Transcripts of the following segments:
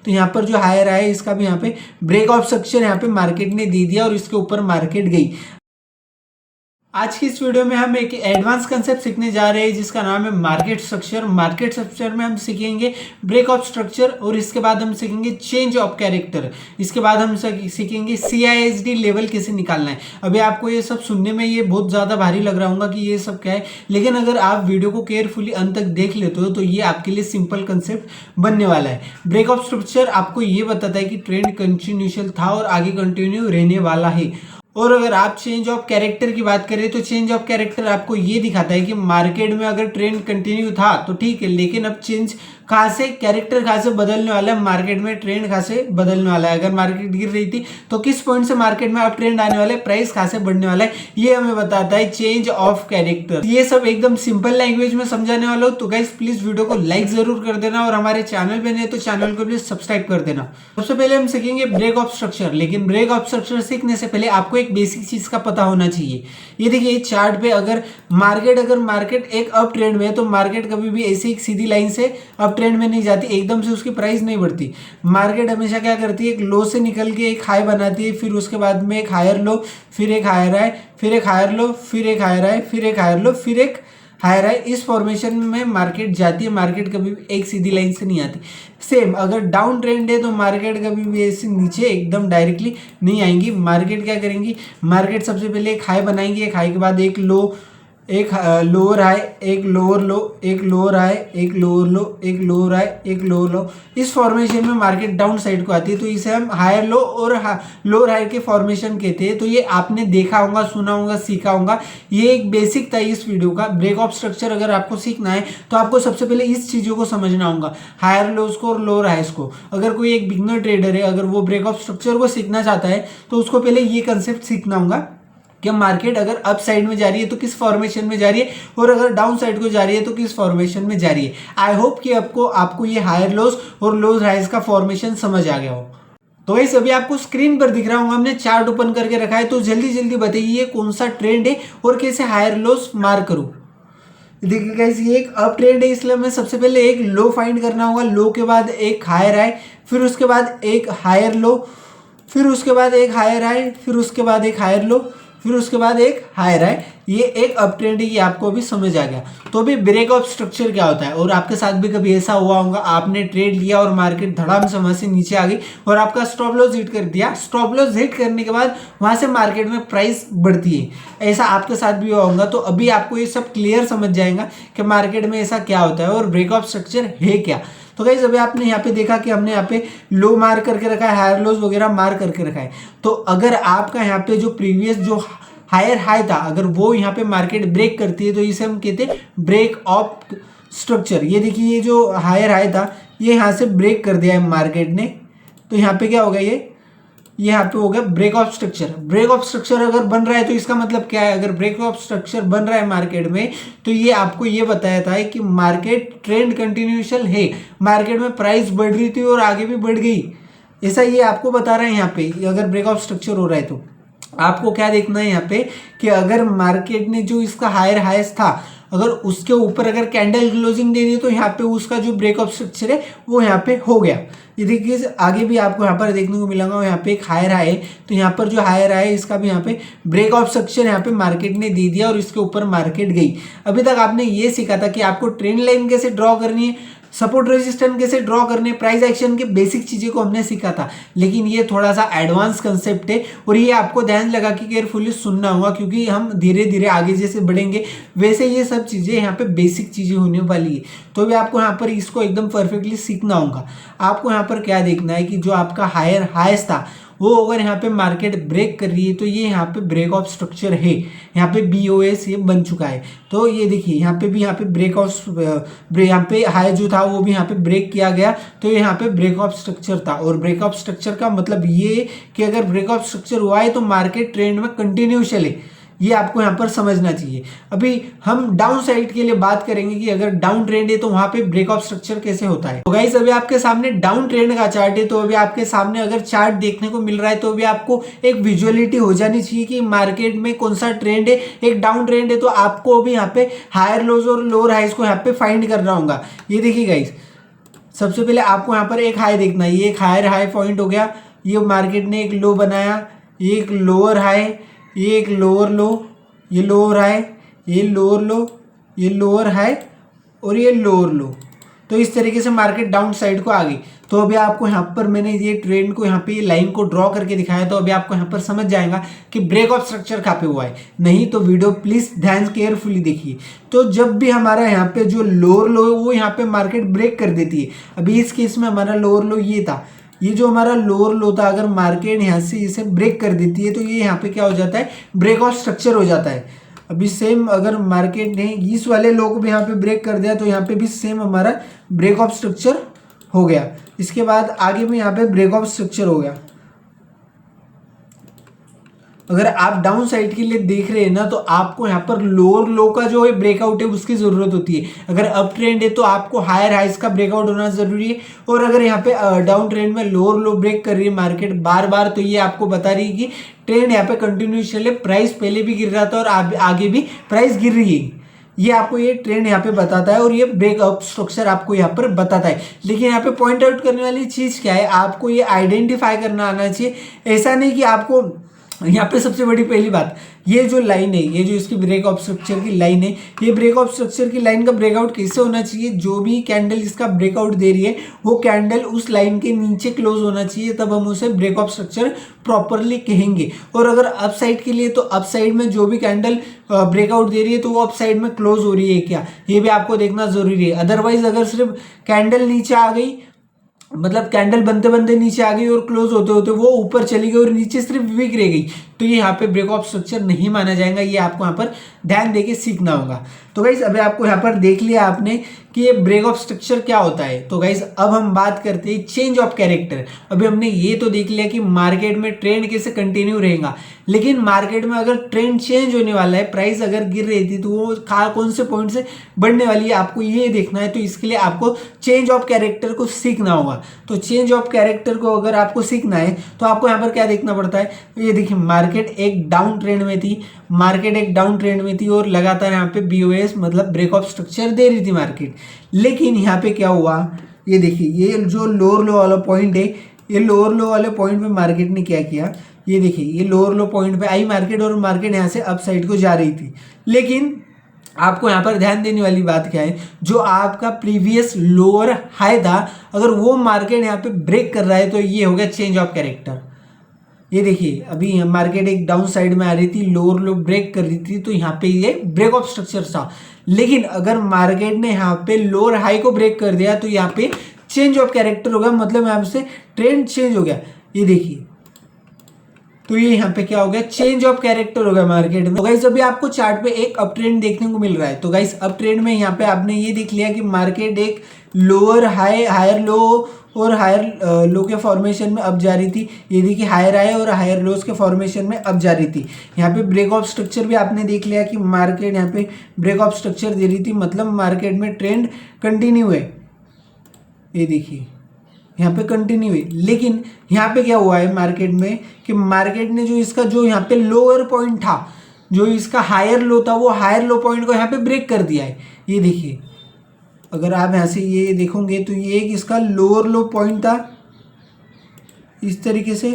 तो यहाँ पर जो हायर हाई है इसका भी यहाँ पे ब्रेक ऑफ स्ट्रक्चर यहाँ पे मार्केट ने दे दिया और इसके ऊपर मार्केट गई। आज की इस वीडियो में हम एक एडवांस कंसेप्ट सीखने जा रहे हैं जिसका नाम है मार्केट स्ट्रक्चर। मार्केट स्ट्रक्चर में हम सीखेंगे ब्रेक ऑफ स्ट्रक्चर और इसके बाद हम सीखेंगे चेंज ऑफ कैरेक्टर। इसके बाद हम सीखेंगे CISD लेवल कैसे निकालना है। अभी आपको ये सब सुनने में ये बहुत ज़्यादा भारी लग रहा होगा कि ये सब क्या है, लेकिन अगर आप वीडियो को केयरफुली अंत तक देख लेते हो तो ये आपके लिए सिंपल कंसेप्ट बनने वाला है। ब्रेक ऑफ स्ट्रक्चर आपको ये बताता है कि ट्रेंड कंटिन्यूशल था और आगे कंटिन्यू रहने वाला है। और अगर आप चेंज ऑफ कैरेक्टर की बात करें तो चेंज ऑफ कैरेक्टर आपको ये दिखाता है कि मार्केट में अगर ट्रेंड कंटिन्यू था तो ठीक है, लेकिन अब चेंज कहाँ से, कैरेक्टर कहाँ से बदलने वाला है, मार्केट में ट्रेंड कहाँ से बदलने वाला है। अगर मार्केट गिर रही थी तो किस पॉइंट से मार्केट में अब ट्रेंड आने वाला है, प्राइस कहाँ से बढ़ने वाला है, ये हमें बताता है चेंज ऑफ कैरेक्टर। ये सब एकदम सिंपल लैंग्वेज में समझाने वाला हूँ, तो गाइस प्लीज वीडियो को लाइक जरूर कर देना और हमारे चैनल पे नहीं तो चैनल को प्लीज सब्सक्राइब कर देना। सबसे पहले हम सीखेंगे ब्रेक ऑफ स्ट्रक्चर, लेकिन ब्रेक ऑफ स्ट्रक्चर सीखने से पहले आपको एक बेसिक चीज का पता होना चाहिए। ये देखिए चार्ट पे अगर मार्केट एक अप ट्रेंड में है तो मार्केट कभी भी ऐसे एक सीधी लाइन से अप ट्रेंड में नहीं जाती, एकदम से उसकी प्राइस नहीं बढ़ती। मार्केट हमेशा क्या करती है, एक लो से निकल के एक हाई बनाती है, फिर उसके बाद में एक हायर लो, फिर एक हायर हाई, फिर एक हायर लो, फिर एक हायर हाई, फिर एक हायर लो, फिर एक हायर हाई। इस फॉर्मेशन में मार्केट जाती है। मार्केट कभी भी एक सीधी लाइन से नहीं आती। सेम अगर डाउन ट्रेंड है तो मार्केट कभी भी ऐसे नीचे एकदम डायरेक्टली नहीं आएंगी। मार्केट क्या करेंगी, मार्केट सबसे पहले एक हाई बनाएंगी, एक हाई के बाद एक लो, एक लोअर हाई, एक लोअर लो, एक लोअर हाई, एक लोअर लो, एक लोअर हाई, एक लोअर लो। इस फॉर्मेशन में मार्केट डाउन साइड को आती है, तो इसे हम हायर लो और लोअर हाई के फॉर्मेशन कहते हैं। तो ये आपने देखा होगा, सुना होगा, सीखा होगा। ये एक बेसिक था इस वीडियो का। ब्रेक ऑफ स्ट्रक्चर अगर आपको सीखना है तो आपको सबसे पहले इस चीज़ों को समझना होगा, हायर लोज को और लोअर हाइस को। अगर कोई एक बिगनर ट्रेडर है, अगर वो ब्रेक ऑफ स्ट्रक्चर को सीखना चाहता है तो उसको पहले ये कंसेप्ट सीखना होगा कि मार्केट अगर अप साइड में जा रही है तो किस फॉर्मेशन में जा रही है, और अगर डाउन साइड को जा रही है तो किस फॉर्मेशन में जा रही है। आई होप कि आपको ये हायर लोज और लोज हाइज का फॉर्मेशन समझ आ गया हो। तो गाइस अभी आपको स्क्रीन पर दिख रहा होगा, हमने चार्ट ओपन करके रखा है, तो जल्दी जल्दी बताइए कौन सा ट्रेंड है और कैसे हायर लोज मार्क करूं। देखिए गाइस ये एक अप ट्रेंड है, इसलिए हमें सबसे पहले एक लो फाइंड करना होगा, लो के बाद एक हायर हाई, फिर उसके बाद एक हायर लो, फिर उसके बाद एक हायर हाई, फिर उसके बाद एक हायर लो, फिर उसके बाद एक हायर हाई। ये एक अप ट्रेंड है, ये आपको अभी समझ आ गया। तो अभी ब्रेक ऑफ स्ट्रक्चर क्या होता है, और आपके साथ भी कभी ऐसा हुआ होगा, आपने ट्रेड लिया और मार्केट धड़ाम से वहां से नीचे आ गई और आपका स्टॉप लॉस हिट कर दिया। स्टॉप लॉस हिट करने के बाद वहां से मार्केट में प्राइस बढ़ती है, ऐसा आपके साथ भी हुआ होगा। तो अभी आपको ये सब क्लियर समझ जाएगा कि मार्केट में ऐसा क्या होता है और ब्रेक ऑफ स्ट्रक्चर है क्या। तो गाइस अभी आपने यहाँ पे देखा कि हमने यहाँ पे लो मार करके रखा है, हायर लोज वगैरह मार करके रखा है। तो अगर आपका यहाँ पे जो प्रीवियस जो हायर हाई था, अगर वो यहाँ पे मार्केट ब्रेक करती है तो इसे हम कहते हैं ब्रेक ऑफ स्ट्रक्चर। ये देखिए ये जो हायर हाई था ये यहाँ से ब्रेक कर दिया है मार्केट ने, तो यहाँ पे क्या होगा, ये यहाँ पे हो गया break of structure. Break of structure अगर बन रहा है तो इसका मतलब क्या है, अगर ब्रेक ऑफ स्ट्रक्चर बन रहा है मार्केट में तो ये आपको ये बताया था कि मार्केट ट्रेंड कंटिन्यूशन है, मार्केट में प्राइस बढ़ रही थी और आगे भी बढ़ गई, ऐसा ये आपको बता रहा है। यहाँ पे अगर ब्रेक ऑफ स्ट्रक्चर हो रहा है तो आपको क्या देखना है यहाँ पे कि अगर मार्केट ने जो इसका हायर हाइस था, अगर उसके ऊपर अगर कैंडल क्लोजिंग दे दी तो यहाँ पे उसका जो ब्रेक ऑफ स्ट्रक्चर है वो यहाँ पे हो गया। ये देखिए आगे भी आपको यहाँ पर देखने को मिलेगा, यहाँ पे एक हायर हाई है, तो यहाँ पर जो हायर हाई है इसका भी यहाँ पे ब्रेक ऑफ स्ट्रक्चर यहाँ पे मार्केट ने दे दिया और इसके ऊपर मार्केट गई। अभी तक आपने ये सीखा था कि आपको ट्रेंड लाइन कैसे ड्रॉ करनी है, सपोर्ट रेजिस्टेंस कैसे ड्रॉ करने, प्राइस एक्शन के बेसिक चीजें को हमने सीखा था। लेकिन ये थोड़ा सा एडवांस कंसेप्ट है और ये आपको ध्यान लगा के केयरफुली सुनना होगा, क्योंकि हम धीरे धीरे आगे जैसे बढ़ेंगे वैसे ये सब चीजें यहाँ पे बेसिक चीजें होने वाली है। तो भी आपको यहाँ पर इसको एकदम परफेक्टली सीखना होगा। आपको यहाँ पर क्या देखना है कि जो आपका हायर हाइस्ट था वो अगर यहाँ पे मार्केट ब्रेक कर रही है तो ये यहाँ पे ब्रेक ऑफ स्ट्रक्चर है, यहाँ पे BOS ये बन चुका है। तो ये देखिए यहाँ पे भी यहाँ पे ब्रेक ऑफ यहाँ पे हाई जो था वो भी यहाँ पे ब्रेक किया गया, तो यहाँ पे ब्रेक ऑफ स्ट्रक्चर था। और ब्रेक ऑफ स्ट्रक्चर का मतलब ये कि अगर ब्रेक ऑफ स्ट्रक्चर हुआ है तो मार्केट ट्रेंड में कंटिन्यू चले, ये आपको यहाँ पर समझना चाहिए। अभी हम डाउन साइड के लिए बात करेंगे कि अगर डाउन ट्रेंड है तो वहां पे ब्रेक ऑफ स्ट्रक्चर कैसे होता है। तो गाइस अभी आपके सामने डाउन ट्रेंड का चार्ट है, तो अभी आपके सामने अगर चार्ट देखने को मिल रहा है तो अभी आपको एक विजुअलिटी हो जानी चाहिए कि मार्केट में कौन सा ट्रेंड है। एक डाउन ट्रेंड है तो आपको अभी यहाँ पे हायर लोज और लोअर हाइज को यहाँ पे फाइंड करना होगा। ये देखिए गाइस सबसे पहले आपको यहाँ पर एक हाई देखना है, ये एक हायर हाई पॉइंट हो गया, ये मार्केट ने एक लो बनाया, ये एक लोअर हाई, ये एक लोअर लो, ये लोअर हाई, ये लोअर लो, ये लोअर हाई और ये लोअर लो। तो इस तरीके से मार्केट डाउन साइड को आ गई। तो अभी आपको यहाँ पर मैंने ये ट्रेंड को यहाँ पे ये लाइन को ड्रॉ करके दिखाया, तो अभी आपको यहाँ पर समझ जाएगा कि ब्रेक ऑफ स्ट्रक्चर कहाँ पे हुआ है। नहीं तो वीडियो प्लीज ध्यान केयरफुली देखिए। तो जब भी हमारा यहाँ पे जो लोअर लो है वो यहाँ पे मार्केट ब्रेक कर देती है। अभी इस केस में हमारा लोअर लो ये था, ये जो हमारा लोअर लो था, अगर मार्केट यहाँ से इसे ब्रेक कर देती है तो ये यहाँ पे क्या हो जाता है, ब्रेक ऑफ स्ट्रक्चर हो जाता है। अभी सेम अगर मार्केट ने इस वाले लो को भी यहाँ पे ब्रेक कर दिया तो यहाँ पे भी सेम हमारा ब्रेक ऑफ स्ट्रक्चर हो गया। इसके बाद आगे में यहाँ पे ब्रेक ऑफ स्ट्रक्चर हो गया। अगर आप डाउन साइड के लिए देख रहे हैं ना, तो आपको यहाँ पर लोअर लो का जो है ब्रेकआउट है उसकी जरूरत होती है। अगर अप ट्रेंड है तो आपको हायर हाइस का ब्रेकआउट होना जरूरी है। और अगर यहाँ पे डाउन ट्रेंड में लोअर लो ब्रेक कर रही है मार्केट बार बार, तो ये आपको बता रही है कि ट्रेंड यहाँ पे कंटिन्यूस चले, प्राइस पहले भी गिर रहा था और आगे भी प्राइस गिर रही है। ये आपको ये ट्रेंड यहाँ पे बताता है और ये ब्रेकअप स्ट्रक्चर आपको यहाँ पर बताता है। लेकिन यहाँ पे पॉइंट आउट करने वाली चीज क्या है, आपको ये आइडेंटिफाई करना आना चाहिए। ऐसा नहीं कि आपको यहाँ पे सबसे बड़ी पहली बात, ये जो लाइन है, ये जो इसकी ब्रेक ऑफ स्ट्रक्चर की लाइन है, ये ब्रेक ऑफ स्ट्रक्चर की लाइन का ब्रेकआउट कैसे होना चाहिए, जो भी कैंडल इसका ब्रेकआउट दे रही है वो कैंडल उस लाइन के नीचे क्लोज होना चाहिए, तब हम उसे ब्रेक ऑफ स्ट्रक्चर प्रॉपरली कहेंगे। और अगर अप साइड के लिए, तो अप साइड में जो भी कैंडल ब्रेकआउट दे रही है तो वो अप साइड में क्लोज हो रही है क्या, ये भी आपको देखना जरूरी है। अदरवाइज अगर सिर्फ कैंडल नीचे आ गई, मतलब कैंडल बनते बनते नीचे आ गई और क्लोज होते होते वो ऊपर चली गई और नीचे सिर्फ वीक रह गई, तो ये यहाँ पे ब्रेक ऑफ स्ट्रक्चर नहीं माना जाएगा। ये आपको यहाँ पर ध्यान देके सीखना होगा। तो गाइस अभी आपको यहाँ पर देख लिया आपने कि ये ब्रेक ऑफ स्ट्रक्चर क्या होता है। तो गाइस अब हम बात करते हैं चेंज ऑफ कैरेक्टर। अभी हमने ये तो देख लिया कि मार्केट में ट्रेंड कैसे कंटिन्यू रहेगा, लेकिन मार्केट में अगर ट्रेंड चेंज होने वाला है, प्राइस अगर गिर रही थी तो वो कौन से पॉइंट से बढ़ने वाली है आपको ये देखना है। तो इसके लिए आपको चेंज ऑफ कैरेक्टर को सीखना होगा। तो चेंज ऑफ कैरेक्टर को अगर आपको सीखना है तो आपको यहाँ पर क्या देखना पड़ता है, ये देखिए मार्केट एक डाउन ट्रेंड में थी, मार्केट एक डाउन ट्रेंड में थी और लगातार यहाँ पे बीओएस मतलब ब्रेक ऑफ स्ट्रक्चर दे रही थी मार्केट। लेकिन यहाँ पे क्या हुआ, ये देखिए ये जो लोअर लो वाला पॉइंट है, ये लोअर लो वाले पॉइंट पे मार्केट ने क्या किया, ये देखिए ये लोअर लो पॉइंट पे आई मार्केट और मार्केट यहाँ से अप साइड को जा रही थी। लेकिन आपको यहाँ पर ध्यान देने वाली बात क्या है, जो आपका प्रीवियस लोअर हाई था, अगर वो मार्केट यहाँ पे ब्रेक कर रहा है तो ये हो गया चेंज ऑफ कैरेक्टर। ये देखिए अभी मार्केट एक डाउन साइड में आ रही थी, लोअर लो ब्रेक कर रही थी, तो यहाँ पे ये ब्रेक ऑफ स्ट्रक्चर था। लेकिन अगर मार्केट ने यहाँ पे लोअर हाई को ब्रेक कर दिया तो यहाँ पे चेंज ऑफ कैरेक्टर होगा, मतलब यहाँ से ट्रेंड चेंज हो गया। ये देखिए तो ये यहाँ पे क्या हो गया, चेंज ऑफ कैरेक्टर हो गया मार्केट में। तो गाइस अभी आपको चार्ट पे एक अप ट्रेंड देखने को मिल रहा है। तो गाइस अप ट्रेंड में यहाँ पे आपने ये देख लिया कि मार्केट एक लोअर हाई, हायर लो और हायर लो के फॉर्मेशन में अब जा रही थी। ये देखिए हायर हाई और हायर लोस के फॉर्मेशन में अब जा रही थी। यहाँ पे ब्रेक ऑफ स्ट्रक्चर भी आपने देख लिया कि मार्केट यहाँ पे ब्रेक ऑफ स्ट्रक्चर दे रही थी, मतलब मार्केट में ट्रेंड कंटिन्यू है। ये देखिए यहाँ पे कंटिन्यू है। लेकिन यहाँ पे क्या हुआ है मार्केट में कि मार्केट ने जो इसका जो यहाँ पे लोअर पॉइंट था, जो इसका हायर लो था, वो हायर लो पॉइंट को यहाँ पे ब्रेक कर दिया है। ये देखिए अगर आप यहाँ से ये देखोगे तो ये एक इसका लोअर लो पॉइंट था इस तरीके से।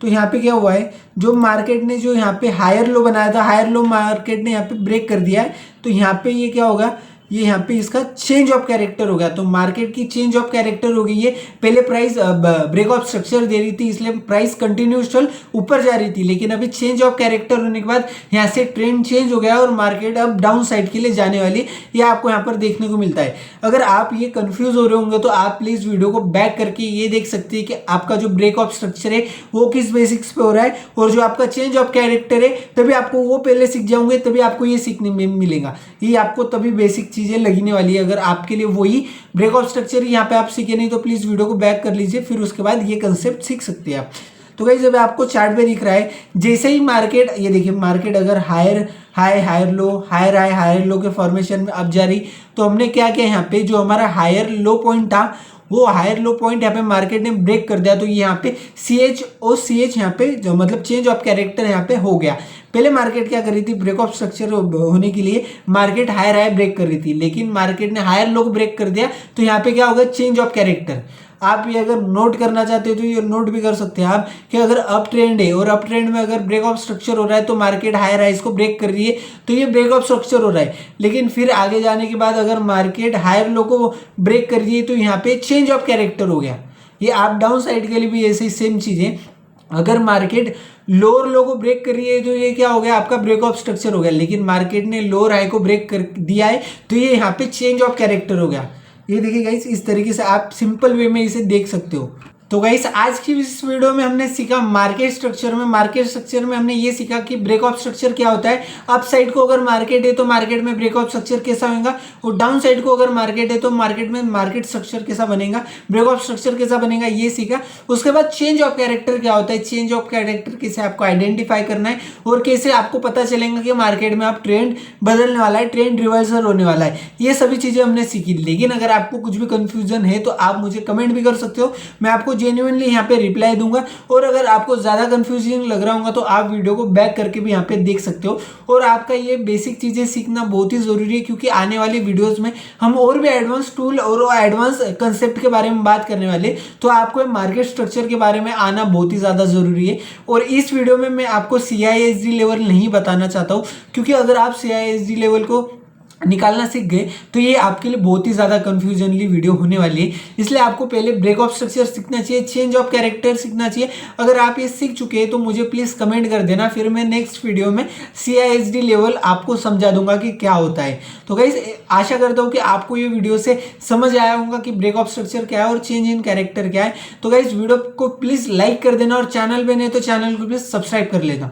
तो यहाँ पे क्या हुआ है, जो मार्केट ने जो यहाँ पे हायर लो बनाया था, हायर लो मार्केट ने यहाँ पे ब्रेक कर दिया है। तो यहाँ पे ये क्या होगा, ये यहाँ पे इसका चेंज ऑफ कैरेक्टर हो गया। तो मार्केट की चेंज ऑफ कैरेक्टर हो गई है। पहले प्राइस ब्रेक ऑफ स्ट्रक्चर दे रही थी, इसलिए प्राइस कंटिन्यूस चल ऊपर जा रही थी, लेकिन अभी चेंज ऑफ कैरेक्टर होने के बाद यहाँ से ट्रेंड चेंज हो गया और मार्केट अब डाउन साइड के लिए जाने वाली, ये आपको यहाँ पर देखने को मिलता है। अगर आप ये कंफ्यूज हो रहे होंगे तो आप प्लीज वीडियो को बैक करके ये देख सकते हैं कि आपका जो ब्रेक ऑफ स्ट्रक्चर है वो किस बेसिक्स पे हो रहा है, और जो आपका चेंज ऑफ कैरेक्टर है तभी आपको वो पहले सीख जाओगे, तभी आपको ये सीखने में मिलेगा। ये आपको तभी बेसिक चीजें लगने वाली है। अगर आपके लिए वही ब्रेक ऑफ स्ट्रक्चर यहाँ पे आप सीखे नहीं तो प्लीज वीडियो को बैक कर लीजिए, फिर उसके बाद ये कंसेप्ट सीख सकते हैं आप। तो गाइस जब आपको चार्ट पे दिख रहा है, जैसे ही मार्केट, ये देखिए मार्केट अगर higher high, higher low, higher high, higher low के फॉर्मेशन में अब जा रही, तो हमने क्या किया, यहाँ पे जो हमारा हायर लो पॉइंट था वो हायर लो पॉइंट यहाँ पे मार्केट ने ब्रेक कर दिया, तो यहाँ पे CH यहाँ पे जो मतलब चेंज ऑफ कैरेक्टर यहाँ पे हो गया। पहले मार्केट क्या कर रही थी, ब्रेक ऑफ स्ट्रक्चर होने के लिए मार्केट हायर हाई ब्रेक कर रही थी, लेकिन मार्केट ने हायर लो को ब्रेक कर दिया, तो यहाँ पे क्या होगा, चेंज ऑफ कैरेक्टर। आप ये अगर नोट करना चाहते हो तो ये नोट भी कर सकते हैं आप कि अगर अप ट्रेंड है और अप ट्रेंड में अगर ब्रेक ऑफ स्ट्रक्चर हो रहा है तो मार्केट हायर हाइज को ब्रेक कर रही है, तो ये ब्रेक ऑफ स्ट्रक्चर हो रहा है। लेकिन फिर आगे जाने के बाद अगर मार्केट हायर लो को ब्रेक कर रही है तो यहाँ पे चेंज ऑफ कैरेक्टर हो गया। ये आप डाउन साइड के लिए भी ऐसे ही सेम चीजें, अगर मार्केट लोअर लो को ब्रेक कर रही है तो ये क्या हो गया, आपका ब्रेक ऑफ स्ट्रक्चर हो गया। लेकिन मार्केट ने लोअर हाई को ब्रेक कर दिया है तो ये यहाँ पे चेंज ऑफ कैरेक्टर हो गया। ये देखिए गाइस, इस तरीके से आप सिंपल वे में इसे देख सकते हो। तो गाइस आज की इस वीडियो में हमने सीखा मार्केट स्ट्रक्चर में हमने ये सीखा कि ब्रेक ऑफ स्ट्रक्चर क्या होता है। अप साइड को अगर मार्केट है तो मार्केट में ब्रेक ऑफ स्ट्रक्चर कैसा होगा, और डाउन साइड को अगर मार्केट है तो मार्केट में मार्केट स्ट्रक्चर कैसा बनेगा, ब्रेक ऑफ स्ट्रक्चर कैसा बनेगा, ये सीखा। उसके बाद चेंज ऑफ कैरेक्टर क्या होता है, चेंज ऑफ कैरेक्टर कैसे आपको आइडेंटिफाई करना है और कैसे आपको पता चलेगा कि मार्केट में आप ट्रेंड बदलने वाला है, ट्रेंड रिवर्सल होने वाला है, ये सभी चीजें हमने सीखी। लेकिन अगर आपको कुछ भी कंफ्यूजन है तो आप मुझे कमेंट भी कर सकते हो, मैं आपको जेन्युइनली यहाँ पे रिप्लाई दूंगा। और अगर आपको ज्यादा कंफ्यूजिंग लग रहा होगा तो आप वीडियो को बैक करके भी यहाँ पे देख सकते हो। और आपका ये बेसिक चीजें सीखना बहुत ही जरूरी है, क्योंकि आने वाली वीडियोस में हम और भी एडवांस टूल और एडवांस कंसेप्ट के बारे में बात करने वाले, तो आपको मार्केट स्ट्रक्चर के बारे में आना बहुत ही ज्यादा जरूरी है। और इस वीडियो में मैं आपको CISD लेवल नहीं बताना चाहता हूँ, क्योंकि अगर आप CISD लेवल को निकालना सीख गए तो ये आपके लिए बहुत ही ज्यादा कंफ्यूजनली वीडियो होने वाली है। इसलिए आपको पहले ब्रेक ऑफ स्ट्रक्चर सीखना चाहिए, चेंज ऑफ कैरेक्टर सीखना चाहिए। अगर आप ये सीख चुके हैं तो मुझे प्लीज कमेंट कर देना, फिर मैं नेक्स्ट वीडियो में CISD लेवल आपको समझा दूंगा कि क्या होता है। तो गाइस आशा करता हूँ कि आपको ये वीडियो से समझ आया होगा कि ब्रेक ऑफ स्ट्रक्चर क्या है और चेंज इन कैरेक्टर क्या है। तो गाइस वीडियो को प्लीज लाइक कर देना और चैनल पे नहीं तो चैनल को प्लीज सब्सक्राइब कर लेना।